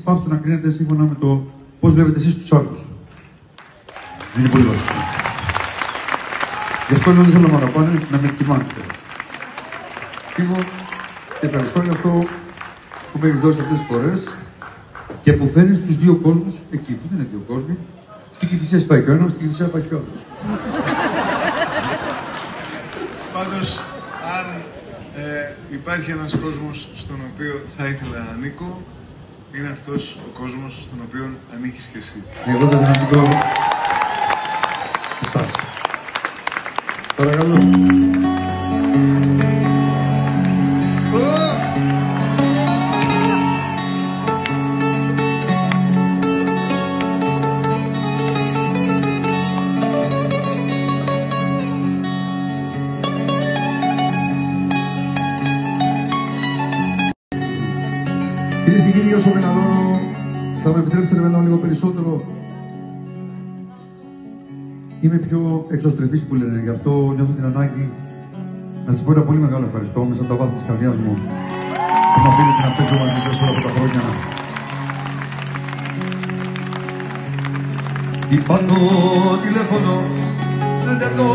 πάψτε να κρίνετε σύμφωνα με το πώς βλέπετε εσείς τους άλλους. Είναι πολύ βασικό. Γι' αυτό λέω δεν θέλω να με αγαπάνε, να με εκτιμάνε. Φύγω και ευχαριστώ για αυτό που με έχεις δώσει αυτές τις φορές και που φέρνεις τους δύο κόσμους εκεί που δεν είναι δύο κόσμοι. Στην Κηφισιά πάει και ο ένας, στην Κηφισιά πάει και ο άλλος. Πάντως, αν υπάρχει ένας κόσμος στον οποίο θα ήθελα να ανήκω, είναι αυτός ο κόσμος στον οποίο ανήκεις και εσύ. Εγώ δεν ανήκω σε εσάς. Παρακαλώ. Κυρίες και κύριοι, όσο μεγαλώνω, θα με επιτρέψετε να μιλάω λίγο περισσότερο. Είμαι πιο εξωστρεφής που λένε, γι' αυτό νιώθω την ανάγκη να σας πω ένα πολύ μεγάλο ευχαριστώ μέσα από τα βάθη της καρδιάς μου που με αφήνετε να παίζω μαζί σας όλα αυτά τα χρόνια. Είπα το τηλέφωνο, δεν το